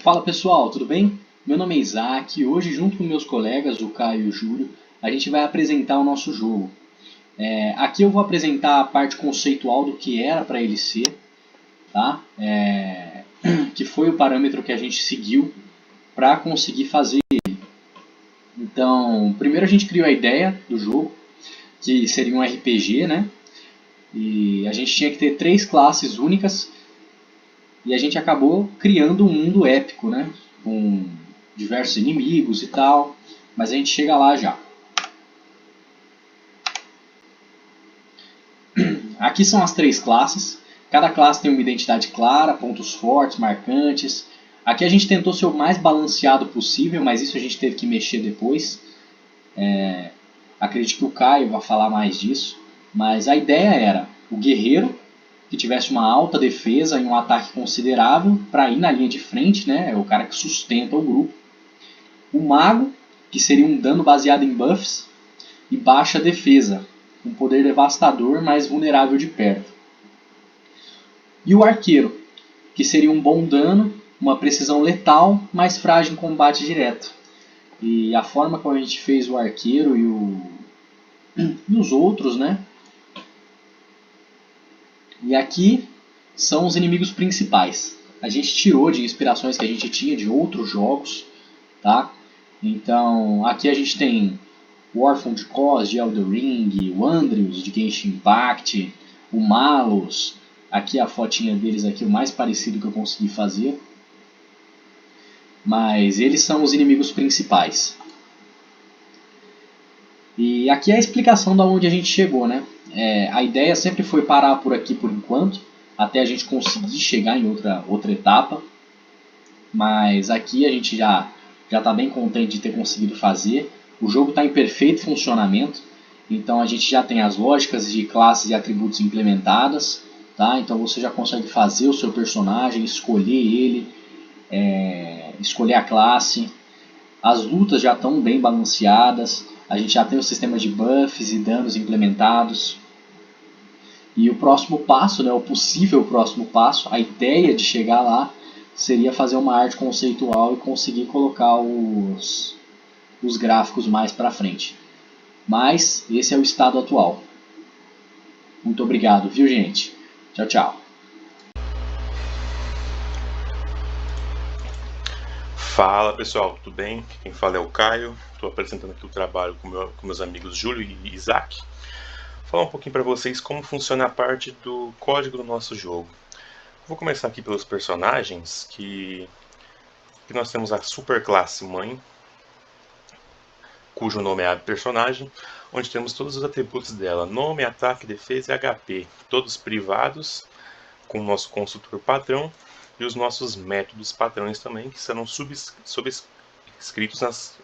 Fala pessoal, tudo bem? Meu nome é Isaac e hoje, junto com meus colegas, o Caio e o Júlio, a gente vai apresentar o nosso jogo. Aqui eu vou apresentar a parte conceitual do que era para ele ser, tá? Que foi o parâmetro que a gente seguiu para conseguir fazer ele. Então, primeiro a gente criou a ideia do jogo, que seria um RPG, né? E a gente tinha que ter 3 classes únicas. E a gente acabou criando um mundo épico, né? Com diversos inimigos e tal. Mas a gente chega lá já. Aqui são as 3 classes. Cada classe tem uma identidade clara, pontos fortes, marcantes. Aqui a gente tentou ser o mais balanceado possível, mas isso a gente teve que mexer depois. Acredito que o Caio vai falar mais disso. Mas a ideia era o guerreiro, que tivesse uma alta defesa e um ataque considerável para ir na linha de frente, né? É o cara que sustenta o grupo. O mago, que seria um dano baseado em buffs e baixa defesa, um poder devastador, mais vulnerável de perto. E o arqueiro, que seria um bom dano, uma precisão letal, mais frágil em combate direto. E a forma como a gente fez o arqueiro e os outros, né? E aqui são os inimigos principais. A gente tirou de inspirações que a gente tinha de outros jogos, tá? Então, aqui a gente tem o Orphan de Kos de Elden Ring, o Andrius de Genshin Impact, o Malus. Aqui a fotinha deles aqui, o mais parecido que eu consegui fazer. Mas eles são os inimigos principais. E aqui é a explicação de onde a gente chegou, né? A ideia sempre foi parar por aqui por enquanto, até a gente conseguir chegar em outra etapa. Mas aqui a gente já está bem contente de ter conseguido fazer. O jogo está em perfeito funcionamento, então a gente já tem as lógicas de classes e atributos implementadas. Tá? Então você já consegue fazer o seu personagem, escolher ele, escolher a classe. As lutas já estão bem balanceadas. A gente já tem o sistema de buffs e danos implementados. E o próximo passo, né, o possível próximo passo, a ideia de chegar lá, seria fazer uma arte conceitual e conseguir colocar os gráficos mais para frente. Mas esse é o estado atual. Muito obrigado, viu, gente? Tchau, tchau. Fala pessoal, tudo bem? Quem fala é o Caio. Estou apresentando aqui o trabalho com meus amigos Júlio e Isaac. Vou falar um pouquinho para vocês como funciona a parte do código do nosso jogo. Vou começar aqui pelos personagens, que nós temos a superclasse mãe, cujo nome é a personagem, onde temos todos os atributos dela: nome, ataque, defesa e HP, todos privados, com o nosso construtor padrão e os nossos métodos padrões também, que serão subscritos nas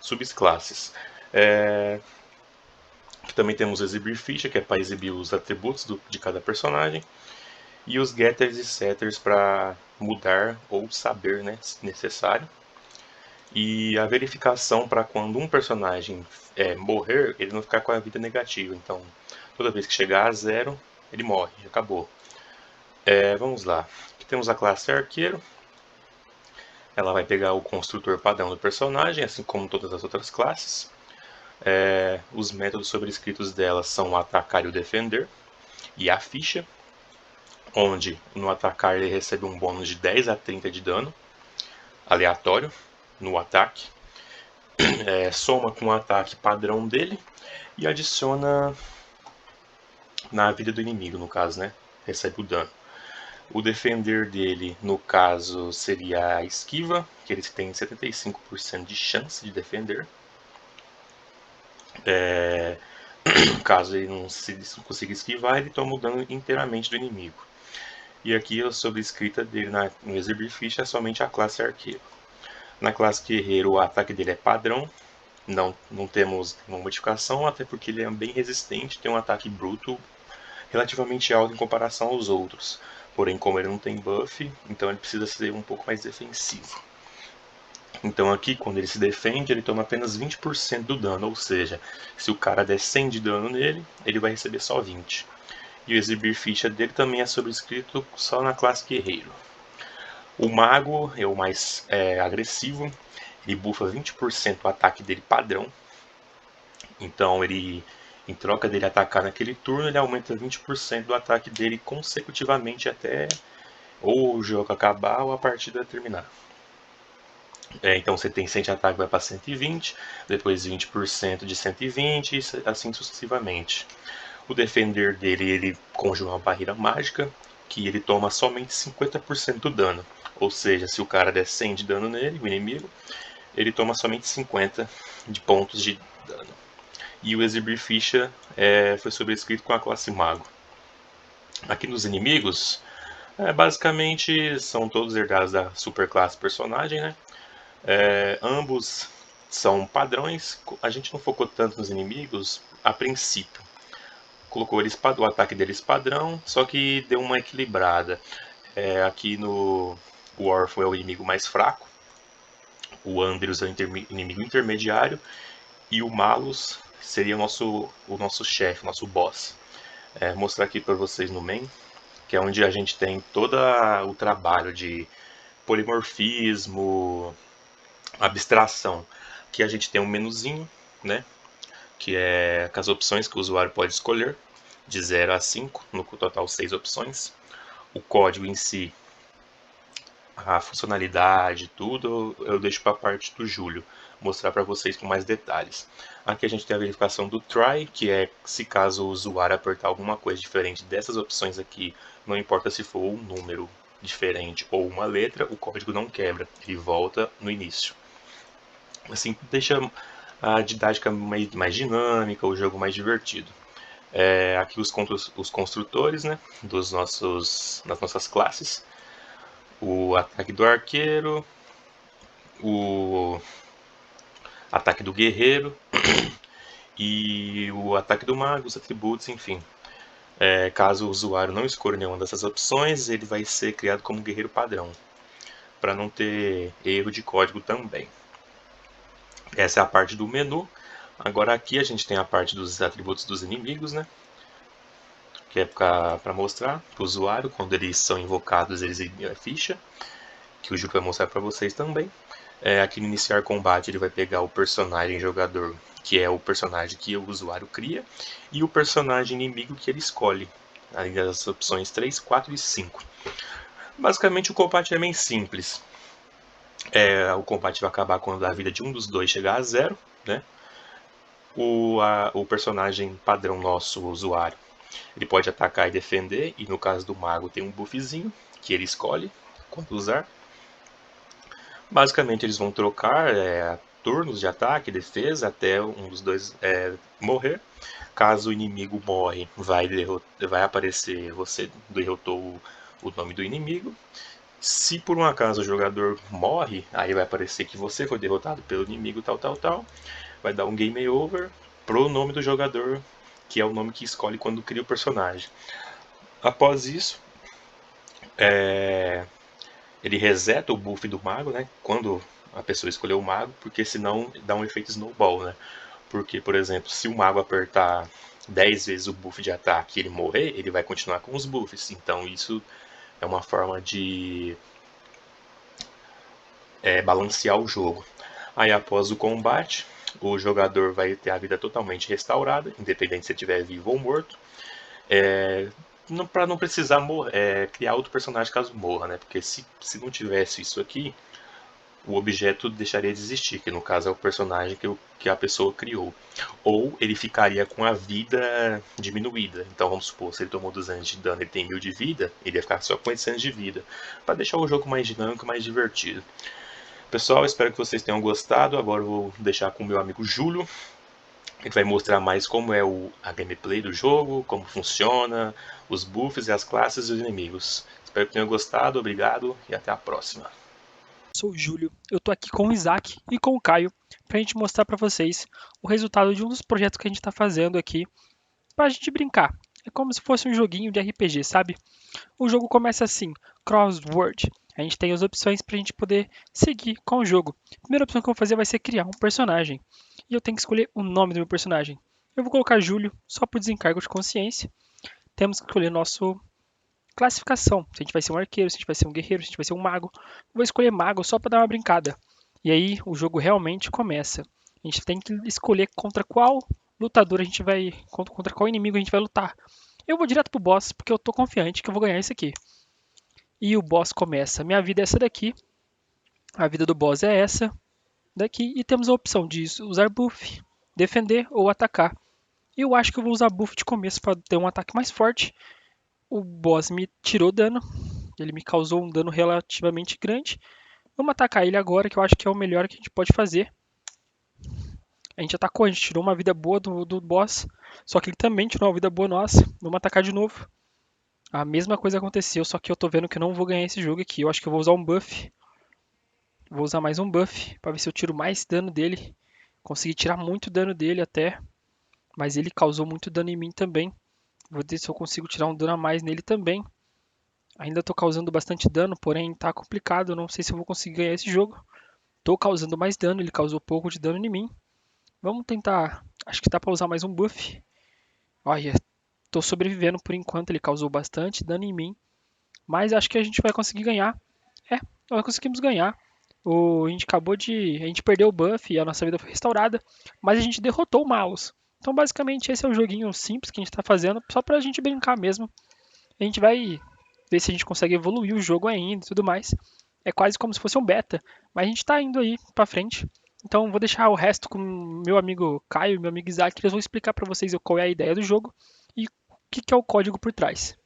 subclasses. Também temos exibir ficha, que é para exibir os atributos de cada personagem, e os getters e setters para mudar ou saber, né, se necessário. E a verificação para quando um personagem morrer, ele não ficar com a vida negativa. Então, toda vez que chegar a 0, ele morre, acabou. Vamos lá. Aqui temos a classe arqueiro. Ela vai pegar o construtor padrão do personagem, assim como todas as outras classes. Os métodos sobrescritos dela são o atacar e o defender. E a ficha, onde no atacar ele recebe um bônus de 10 a 30 de dano, aleatório, no ataque. Soma com o ataque padrão dele e adiciona na vida do inimigo, no caso, né? Recebe o dano. O defender dele, no caso, seria a esquiva, que ele tem 75% de chance de defender. Caso ele não consiga esquivar, ele toma o dano inteiramente do inimigo. E aqui a sobrescrita dele no exibir ficha é somente a classe arqueiro. Na classe guerreiro, o ataque dele é padrão, não temos nenhuma modificação, até porque ele é bem resistente, tem um ataque bruto relativamente alto em comparação aos outros. Porém, como ele não tem buff, então ele precisa ser um pouco mais defensivo. Então aqui, quando ele se defende, ele toma apenas 20% do dano, ou seja, se o cara der 100 de dano nele, ele vai receber só 20. E o exibir ficha dele também é sobrescrito só na classe guerreiro. O mago é o mais agressivo, ele buffa 20% o ataque dele padrão. Então ele, em troca dele atacar naquele turno, ele aumenta 20% do ataque dele consecutivamente até ou o jogo acabar ou a partida terminar. Então você tem 100 de ataque, vai para 120, depois 20% de 120 e assim sucessivamente. O defender dele, ele conjura uma barreira mágica que ele toma somente 50% do dano. Ou seja, se o cara der 100 de dano nele, o inimigo, ele toma somente 50 de pontos de dano. E o exibir ficha foi sobrescrito com a classe mago. Aqui nos inimigos, basicamente são todos herdados da superclasse personagem, né? Ambos são padrões. A gente não focou tanto nos inimigos a princípio. Colocou eles, o ataque deles padrão, só que deu uma equilibrada. Aqui no Orphan é o inimigo mais fraco, o Andrews é o inimigo intermediário e o Malus seria o nosso chefe, o nosso boss. Mostrar aqui para vocês no main, que é onde a gente tem todo o trabalho de polimorfismo, abstração. Aqui a gente tem um menuzinho, né, que é com as opções que o usuário pode escolher, de 0 a 5, no total 6 opções. O código em si, a funcionalidade, tudo, eu deixo para a parte do Júlio, mostrar para vocês com mais detalhes. Aqui a gente tem a verificação do try, que é se caso o usuário apertar alguma coisa diferente dessas opções aqui, não importa se for um número diferente ou uma letra, o código não quebra, ele volta no início. Assim, deixa a didática mais dinâmica, o jogo mais divertido. Aqui os construtores, né, das nossas classes. O ataque do arqueiro, o ataque do guerreiro e o ataque do mago, os atributos, enfim. Caso o usuário não escolha nenhuma dessas opções, ele vai ser criado como guerreiro padrão, para não ter erro de código também. Essa é a parte do menu. Agora aqui a gente tem a parte dos atributos dos inimigos, né? Que é para mostrar para o usuário, quando eles são invocados, eles ganham a ficha, que o Júlio vai mostrar para vocês também. Aqui no iniciar combate ele vai pegar o personagem jogador, que é o personagem que o usuário cria, e o personagem inimigo que ele escolhe, além das opções 3, 4 e 5. Basicamente o combate é bem simples. O combate vai acabar quando a vida de um dos dois chegar a 0, né? O personagem padrão nosso, o usuário, ele pode atacar e defender, e no caso do mago tem um buffzinho que ele escolhe quando usar. Basicamente eles vão trocar turnos de ataque e defesa até um dos dois morrer. Caso o inimigo morre, vai aparecer você derrotou o nome do inimigo. Se por um acaso o jogador morre, aí vai aparecer que você foi derrotado pelo inimigo tal. Vai dar um game over pro nome do jogador, que é o nome que escolhe quando cria o personagem. Após isso, ele reseta o buff do mago, né? Quando a pessoa escolheu o mago, porque senão dá um efeito snowball, né? Porque, por exemplo, se o mago apertar 10 vezes o buff de ataque e ele morrer, ele vai continuar com os buffs. Então isso é uma forma de balancear o jogo. Aí após o combate, o jogador vai ter a vida totalmente restaurada, independente se ele estiver vivo ou morto. Para não precisar criar outro personagem caso morra, né? Porque se não tivesse isso aqui, o objeto deixaria de existir, que no caso é o personagem que a pessoa criou. Ou ele ficaria com a vida diminuída. Então vamos supor, se ele tomou 200 de dano e ele tem 1000 de vida, ele ia ficar só com 800 de vida, para deixar o jogo mais dinâmico, mais divertido. Pessoal, espero que vocês tenham gostado. Agora eu vou deixar com o meu amigo Júlio. Ele vai mostrar mais como é a gameplay do jogo, como funciona, os buffs e as classes e os inimigos. Espero que tenham gostado, obrigado e até a próxima. Sou o Júlio, eu tô aqui com o Isaac e com o Caio pra gente mostrar pra vocês o resultado de um dos projetos que a gente tá fazendo aqui pra gente brincar. É como se fosse um joguinho de RPG, sabe? O jogo começa assim, Crossword. A gente tem as opções pra gente poder seguir com o jogo. A primeira opção que eu vou fazer vai ser criar um personagem. E eu tenho que escolher o nome do meu personagem. Eu vou colocar Júlio, só por desencargo de consciência. Temos que escolher nosso classificação. Se a gente vai ser um arqueiro, se a gente vai ser um guerreiro, se a gente vai ser um mago. Vou escolher mago só para dar uma brincada. E aí o jogo realmente começa. A gente tem que escolher contra qual lutador a gente vai, contra qual inimigo a gente vai lutar. Eu vou direto pro boss, porque eu tô confiante que eu vou ganhar isso aqui. E o boss começa. Minha vida é essa daqui. A vida do boss é essa daqui. E temos a opção de usar buff, defender ou atacar. Eu acho que eu vou usar buff de começo para ter um ataque mais forte. O boss me tirou dano. Ele me causou um dano relativamente grande. Vamos atacar ele agora, que eu acho que é o melhor que a gente pode fazer. A gente atacou, a gente tirou uma vida boa do boss. Só que ele também tirou uma vida boa nossa. Vamos atacar de novo. A mesma coisa aconteceu, só que eu tô vendo que eu não vou ganhar esse jogo aqui. Eu acho que eu vou usar um buff. Vou usar mais um buff para ver se eu tiro mais dano dele. Consegui tirar muito dano dele até. Mas ele causou muito dano em mim também. Vou ver se eu consigo tirar um dano a mais nele também. Ainda tô causando bastante dano, porém tá complicado. Não sei se eu vou conseguir ganhar esse jogo. Tô causando mais dano, ele causou pouco de dano em mim. Vamos tentar. Acho que dá pra usar mais um buff. Olha, tô sobrevivendo por enquanto. Ele causou bastante dano em mim. Mas acho que a gente vai conseguir ganhar. É, nós conseguimos ganhar. A gente acabou de. A gente perdeu o buff e a nossa vida foi restaurada. Mas a gente derrotou o Malus. Então basicamente esse é o joguinho simples que a gente tá fazendo. Só pra gente brincar mesmo. A gente vai ver se a gente consegue evoluir o jogo ainda e tudo mais. É quase como se fosse um beta. Mas a gente tá indo aí pra frente. Então vou deixar o resto com meu amigo Caio e meu amigo Isaac. Eles vão explicar pra vocês qual é a ideia do jogo e o que é o código por trás.